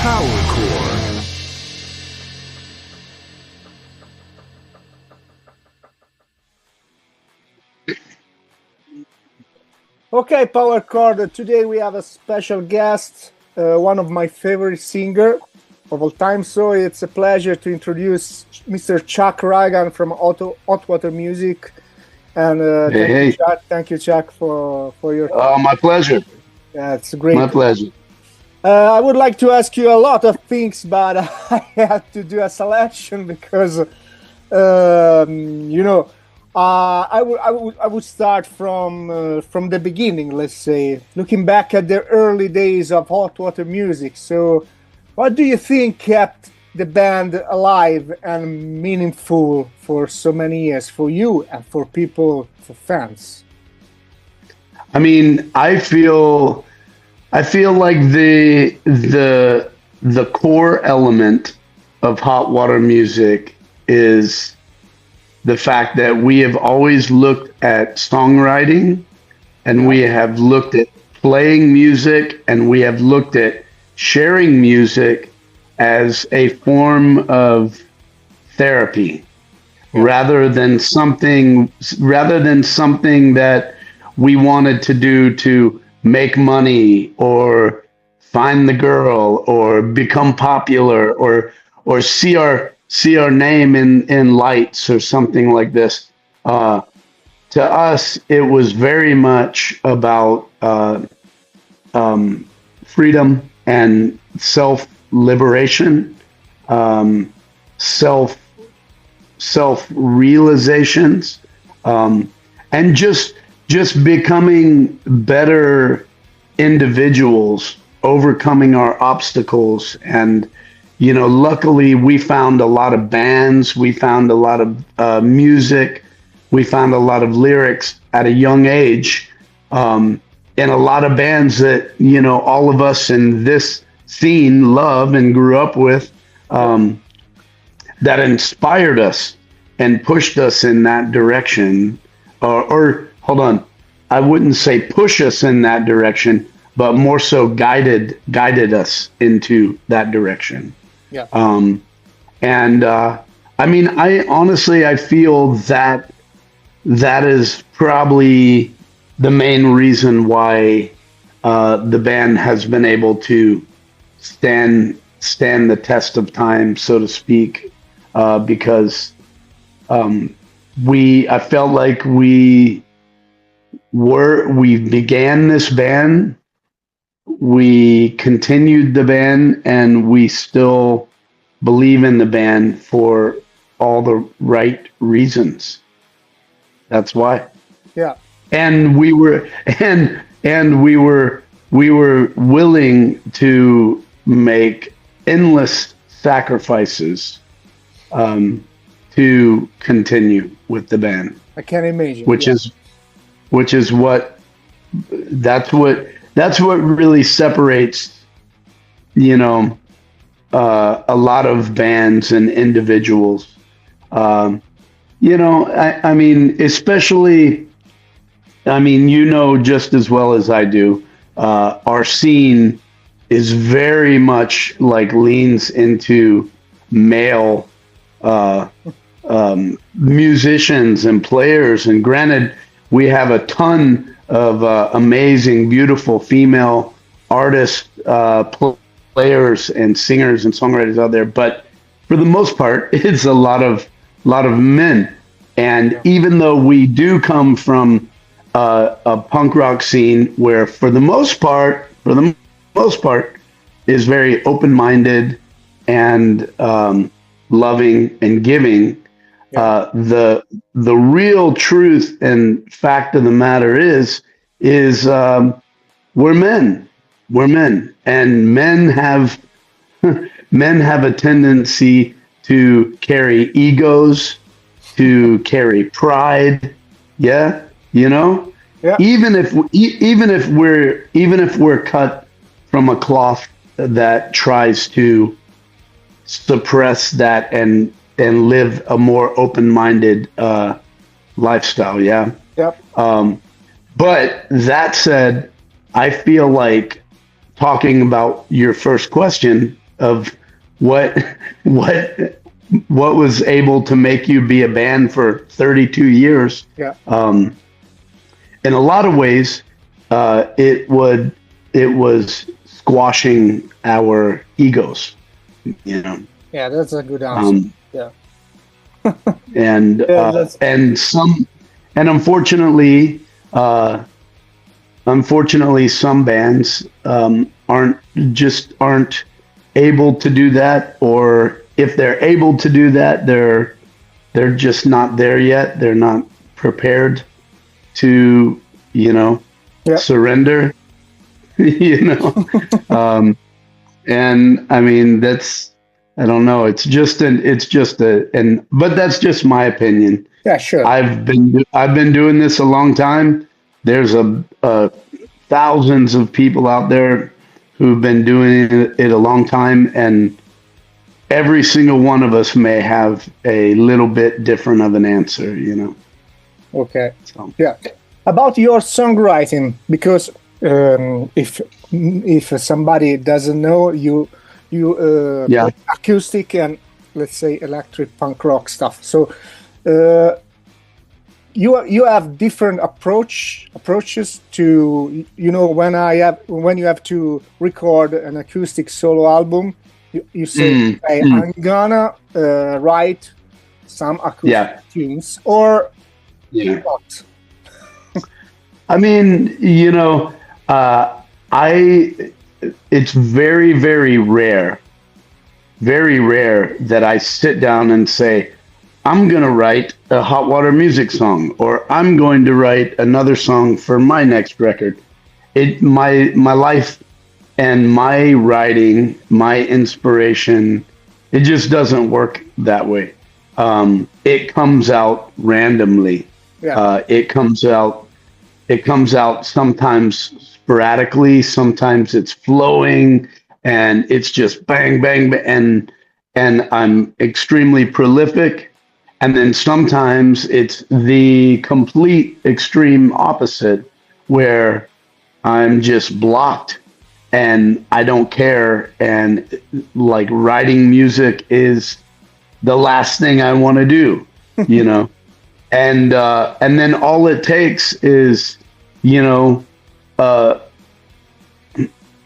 Power Chord. Okay, Power Chord. Today we have a special guest, one of my favorite singer of all time. So it's a pleasure to introduce Mr. Chuck Ragan from Hot Water Music. And Hey, hey. thank you, Chuck, for your Oh, time. my pleasure. Yeah, it's great. My pleasure. I would like to ask you a lot of things, but I had to do a selection because, you know, I would start from the beginning. Let's say, looking back at the early days of hot water music. So, what do you think kept the band alive and meaningful for so many years for you and for people, for fans? I mean, I feel like the core element of hot water music is the fact that we have always looked at songwriting, and we have looked at playing music, and we have looked at sharing music as a form of therapy rather than something that we wanted to do to make money or find the girl or become popular or see our name in lights or something like this. To us, it was very much about freedom and self liberation, self self realizations, and just becoming better individuals, overcoming our obstacles. And luckily we found a lot of bands, we found a lot of music, we found a lot of lyrics at a young age, and a lot of bands that all of us in this scene love and grew up with, that inspired us and pushed us in that direction. Or hold on, I wouldn't say push us in that direction, but more so guided us into that direction. Yeah. And I mean, I feel that that is probably the main reason why the band has been able to stand the test of time, so to speak, because I felt like we began this band, we continued the band, and we still believe in the band for all the right reasons. That's why. Yeah. And we were willing to make endless sacrifices to continue with the band. I can imagine. Which is what really separates, a lot of bands and individuals. I mean, especially, just as well as I do, our scene is very much like leans into male musicians and players. And granted, we have a ton of amazing, beautiful female artists, players and singers and songwriters out there, but for the most part, it's a lot of men. And even though we do come from a punk rock scene where for the most part is very open-minded and loving and giving, the real truth and fact of the matter is we're men, and men have a tendency to carry egos, to carry pride. Yeah. Yeah. Even if we're cut from a cloth that tries to suppress that and live a more open-minded lifestyle. Yeah. Yep. But that said, I feel like, talking about your first question, of what what what was able to make you be a band for 32 years. Yeah. In a lot of ways, it was squashing our egos, you know. Yeah, that's a good answer. Yeah. And Yeah, that's and unfortunately, some bands aren't able to do that, or if they're able to do that, they're just not there yet. They're not prepared to, yeah. surrender, you know. And I mean, I don't know. But that's just my opinion. Yeah, sure. I've been doing this a long time. There's thousands of people out there who've been doing it a long time, and every single one of us may have a little bit different of an answer, Okay. So. Yeah. About your songwriting, because if somebody doesn't know, you play acoustic and, let's say, electric punk rock stuff. So you have different approaches to, when you have to record an acoustic solo album. You say, I'm gonna write some acoustic tunes, or not. I mean, it's very, very rare that I sit down and say, I'm going to write a Hot Water Music song, or I'm going to write another song for my next record. My life and my writing, my inspiration, it just doesn't work that way. It comes out randomly. Yeah. It comes out sometimes sporadically, sometimes it's flowing, and it's just bang, bang, bang, and I'm extremely prolific. And then sometimes it's the complete extreme opposite, where I'm just blocked and I don't care. And like, writing music is the last thing I want to do, And then all it takes is, a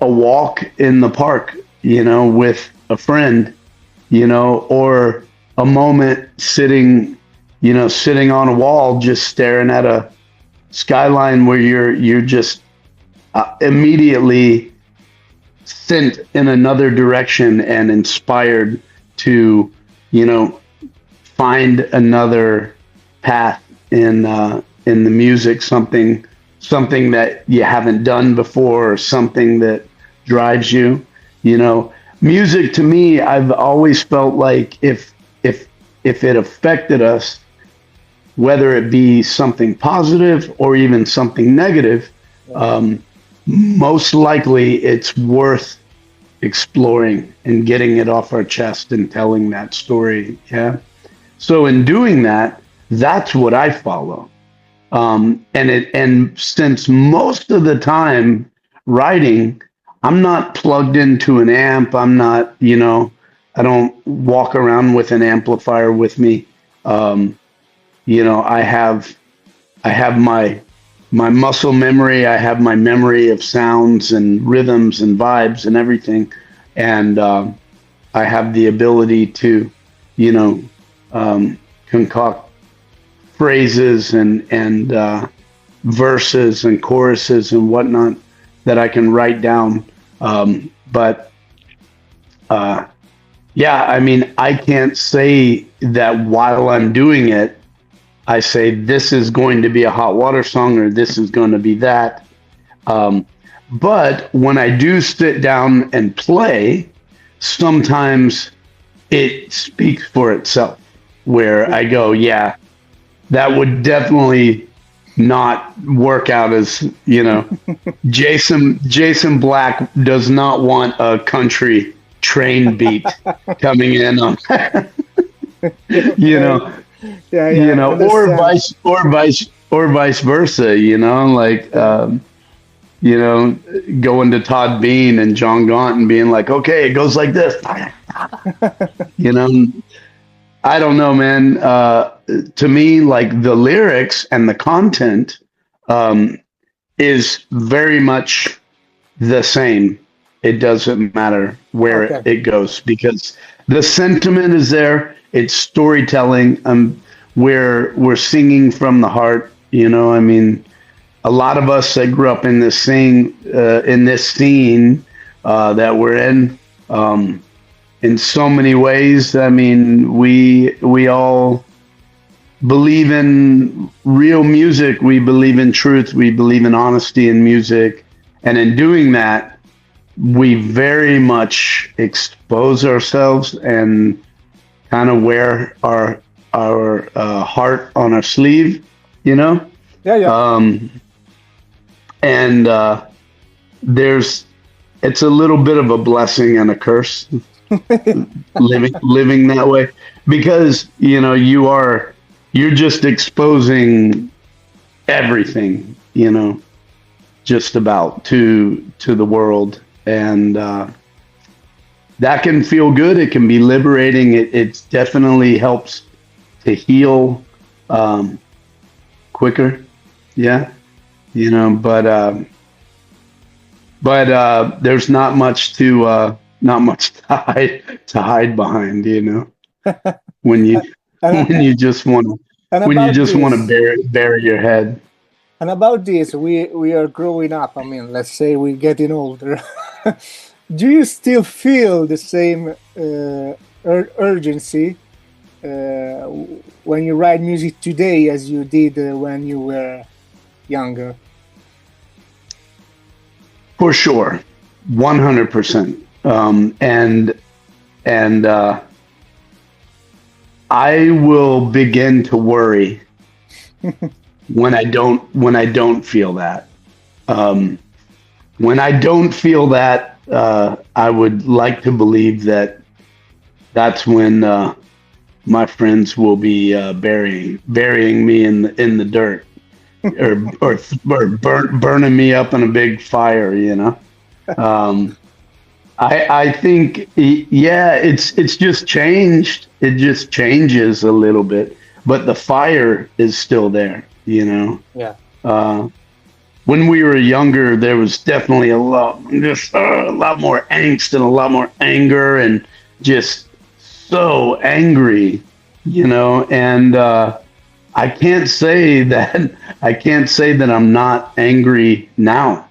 walk in the park, with a friend, or a moment sitting on a wall, just staring at a skyline, where you're just immediately sent in another direction and inspired to, find another path in the music, something that you haven't done before, or something that drives you. Music, to me, I've always felt like if it affected us, whether it be something positive or even something negative, most likely it's worth exploring and getting it off our chest and telling that story. Yeah. So in doing that, that's what I follow. And since most of the time writing, I'm not plugged into an amp. I'm not, I don't walk around with an amplifier with me. I have my muscle memory. I have my memory of sounds and rhythms and vibes and everything. And I have the ability to, concoct phrases and verses and choruses and whatnot that I can write down. I mean, I can't say that while I'm doing it, I say this is going to be a hot water song or this is going to be that. But when I do sit down and play, sometimes it speaks for itself, where I go, yeah, that would definitely not work out as, Jason Black does not want a country train beat coming in on, or vice versa, like, you know, going to Todd Bean and John Gaunt and being like, okay, it goes like this. You know, I don't know, man. To me, like the lyrics and the content um, is very much the same. It doesn't matter where Okay. it goes because the sentiment is there. It's storytelling. We're singing from the heart. You know, I mean, a lot of us that grew up in this scene that we're in. In so many ways, I mean, we all believe in real music. We believe in truth. We believe in honesty in music, and in doing that, we very much expose ourselves and kind of wear our heart on our sleeve, you know. Yeah, yeah. And there's it's a little bit of a blessing and a curse living that way because you know you're just exposing everything, you know, just about to the world, and that can feel good. It can be liberating. It definitely helps to heal quicker. Yeah, you know, but there's not much to hide behind, you know, when you and, when you just want to and when you about just want to this, bury your head. we are growing up. I mean, let's say we're getting older. Do you still feel the same urgency when you write music today as you did when you were younger? For sure, 100%. And I will begin to worry when I don't feel that. When I don't feel that, I would like to believe that that's when my friends will be burying me in the dirt, or burning me up in a big fire, you know. I think, yeah, it's just changed. It just changes a little bit, but the fire is still there, you know. Yeah. When we were younger, there was definitely a lot more angst and a lot more anger and just so angry, you know. And I can't say that I'm not angry now.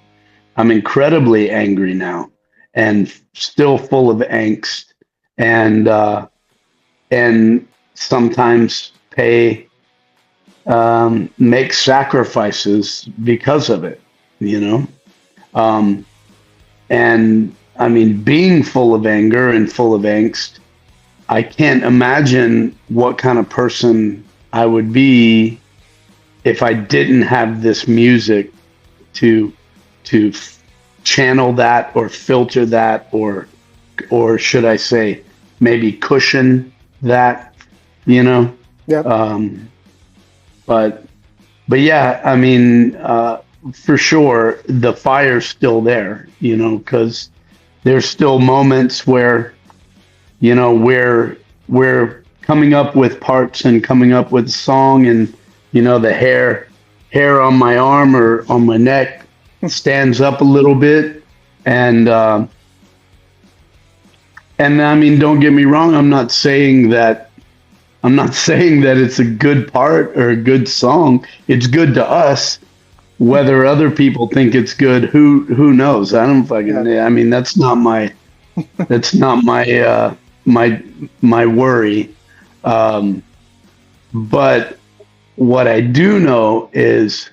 I'm incredibly angry now, and still full of angst, and sometimes make sacrifices because of it, you know. And I mean, being full of anger and full of angst, I can't imagine what kind of person I would be if I didn't have this music to channel that or filter that, or should I say maybe cushion that, you know. Yeah. But yeah, I mean, for sure, the fire's still there, you know, because there's still moments where, you know, we're coming up with parts and coming up with a song, and you know, the hair on my arm or on my neck stands up a little bit, and I mean, don't get me wrong, I'm not saying that it's a good part or a good song. It's good to us. Whether other people think it's good, who knows? I don't fucking. Yeah. I mean, that's not my my worry. But what I do know is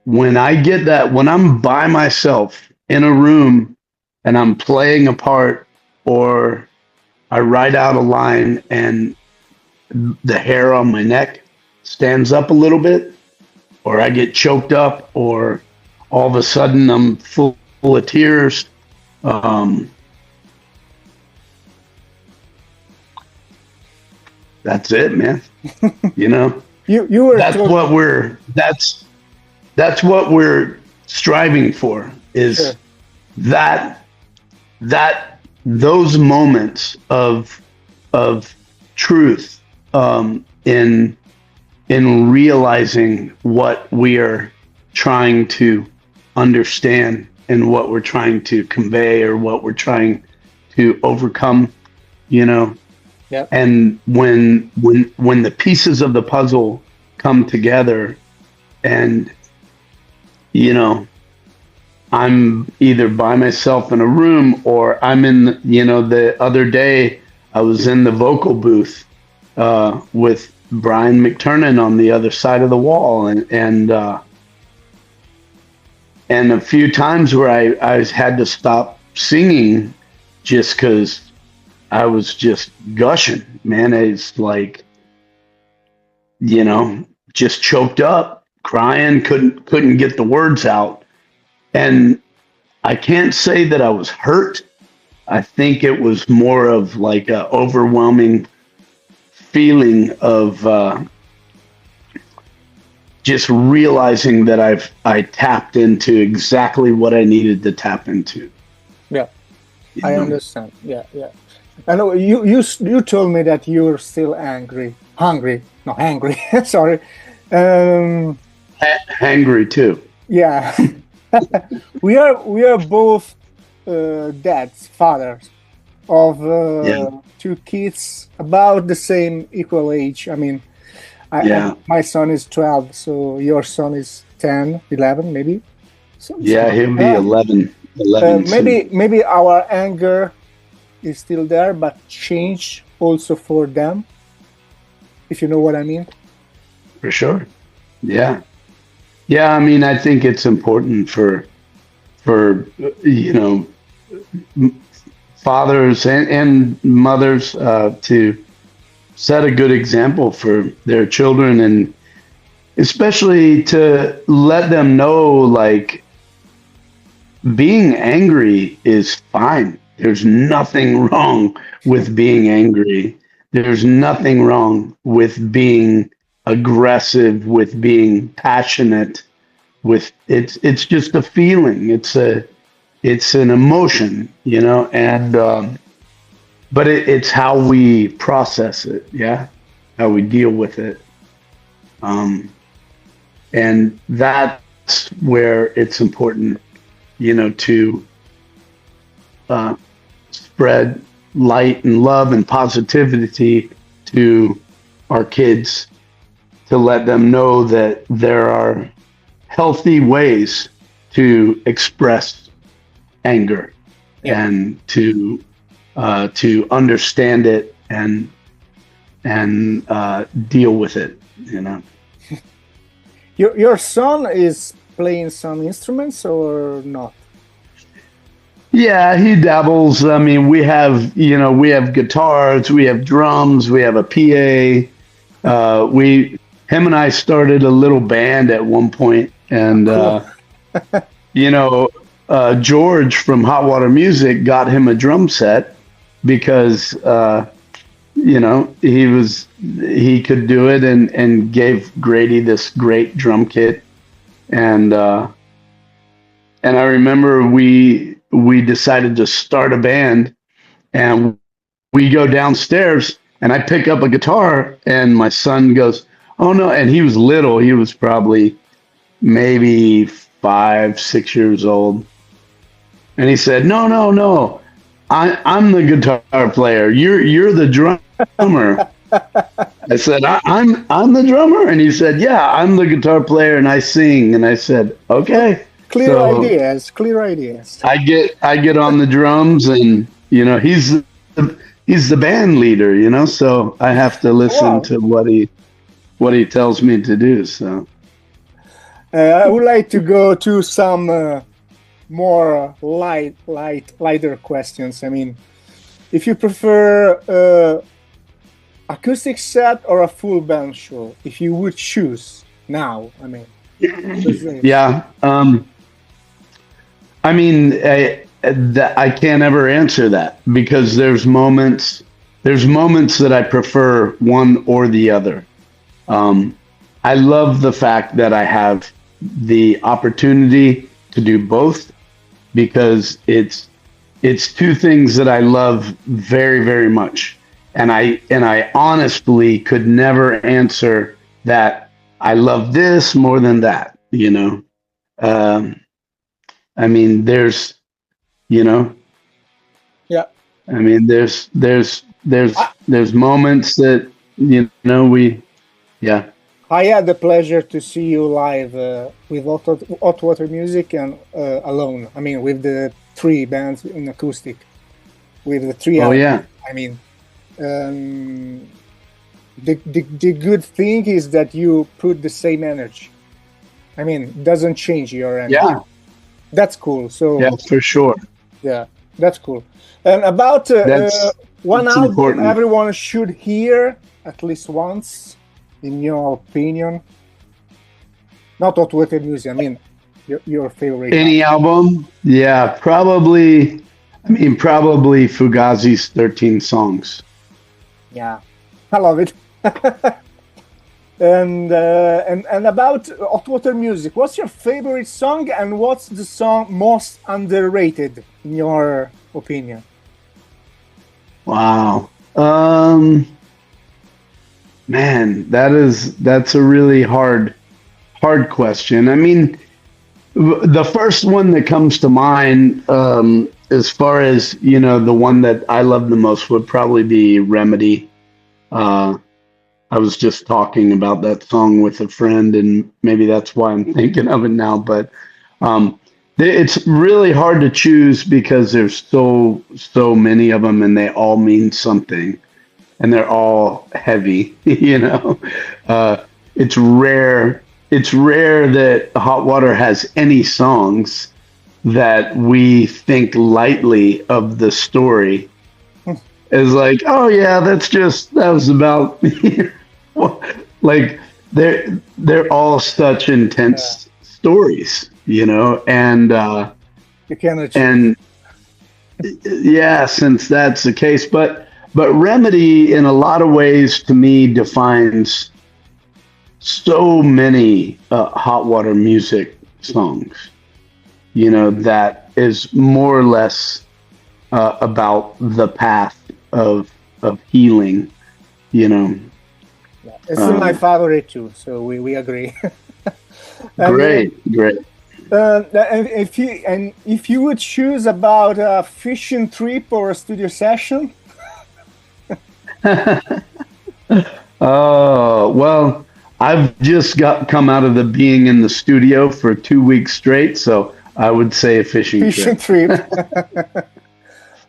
when I'm by myself in a room and I'm playing a part, or I write out a line and the hair on my neck stands up a little bit, or I get choked up, or all of a sudden I'm full of tears. That's it, man. You know, you were that's what we're striving for. is Sure. that those moments of truth, in realizing what we are trying to understand and what we're trying to convey or what we're trying to overcome, you know. Yep. And when the pieces of the puzzle come together, and you know, I'm either by myself in a room, or I'm in, the other day I was in the vocal booth with Brian McTurnan on the other side of the wall, and a few times where I had to stop singing just because I was just gushing, man. It's like, just choked up, crying, couldn't get the words out. And I can't say that I was hurt. I think it was more of like a overwhelming feeling of just realizing that I tapped into exactly what I needed to tap into. Yeah, you I know? understand. Yeah, yeah. I know you told me that you're still hungry. Sorry. Um, Hangry too. yeah. We are both dads, fathers of Yeah. two kids about the same equal age. I mean, Yeah. my son is 12, so your son is 10, 11, maybe. Yeah, he'll be Yeah. 11 soon. Maybe our anger is still there, but change also for them, if you know what I mean. For sure. Yeah. Yeah, I mean, I think it's important for fathers and mothers to set a good example for their children, and especially to let them know, like, being angry is fine. There's nothing wrong with being angry. There's nothing wrong with being aggressive, with being passionate, with it's just a feeling. It's an emotion, and but it's how we process it, yeah, how we deal with it, and that's where it's important, to spread light and love and positivity to our kids, to let them know that there are healthy ways to express anger, Yeah. and to understand it and deal with it. Your son is playing some instruments or not? Yeah, he dabbles. I mean, we have guitars, we have drums, we have a PA. Him and I started a little band at one point, and Cool. George from Hot Water Music got him a drum set because he could do it, and gave Grady this great drum kit, and I remember we decided to start a band, and we go downstairs, and I pick up a guitar, and my son goes, "Oh no!" And he was little; he was probably maybe 5, 6 years old. And he said, "No, no, no. I'm the guitar player. You're the drummer." I said, I'm the drummer." And he said, "Yeah, I'm the guitar player and I sing." And I said, "Okay." Clear So ideas. Clear ideas. I get on the drums, and he's the band leader, so I have to listen Wow. to what he tells me to do. So I would like to go to some more lighter questions. I mean, if you prefer acoustic set or a full band show, if you would choose now, I mean, yeah, I mean, I can't ever answer that, because there's moments that I prefer one or the other. I love the fact that I have the opportunity to do both, because it's two things that I love very, very much. And I honestly could never answer that I love this more than that, you know. Um, I mean, you know, Yeah. I mean, I, there's moments that, you know, yeah. I had the pleasure to see you live with Hot Water Music and alone. I mean, with the three bands in acoustic, with the three Oh, albums. yeah. I mean, um, the good thing is that you put the same energy. I mean, it doesn't change your energy. Yeah. That's cool. So Yeah, for sure. yeah, that's cool. And about one That's album important. everyone should hear at least once, in your opinion. Not Hot Water Music. I mean, your favorite. Any album? Yeah, probably. I mean, probably Fugazi's 13 songs. Yeah, I love it. And about Hot Water Music, what's your favorite song and what's the song most underrated in your opinion? Wow. Man, that's a really hard question. I mean, the first one that comes to mind, as far as, you know, the one that I love the most would probably be Remedy. I was just talking about that song with a friend, and maybe that's why I'm thinking of it now. But it's really hard to choose because there's so many of them, and they all mean something, and they're all heavy. You know, it's rare. It's rare that Hot Water has any songs that we think lightly of the story. As like, oh yeah, that was about like they're all such intense stories, you know, and You cannot. and yeah, since that's the case, but Remedy in a lot of ways to me defines so many Hot Water Music songs, you know, that is more or less about the path of healing, you know. It's my favorite too, so we agree. Great. And if you would choose about a fishing trip or a studio session, Oh, well, I've just come out of the being in the studio for 2 weeks straight, so I would say a fishing trip.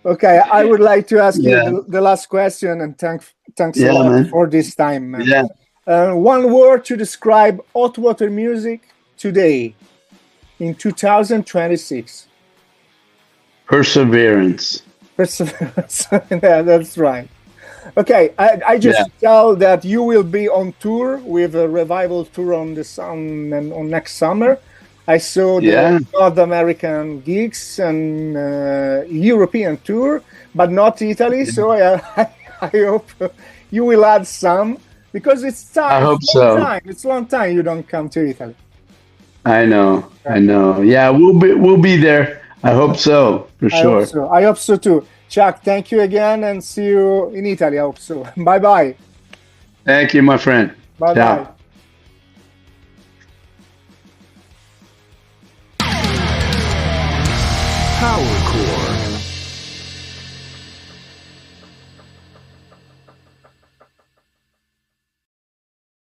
Okay, I would like to ask Yeah. you the last question, and thanks Yeah, a lot man. for this time, man. Yeah. One word to describe Hot Water Music today in 2026. Perseverance. Perseverance. Yeah, that's right. Okay, I just Yeah. tell that you will be on tour with a revival tour on on next summer. I saw the Yeah. North American gigs and European tour, but not Italy. So I hope you will add some because it's time. I hope it's long so. time. It's a long time you don't come to Italy. I know. Yeah, we'll be there. I hope so, for sure. I hope so too. Chuck, thank you again and see you in Italy. I hope so. Bye bye. Thank you, my friend. Bye Ciao. bye. Powered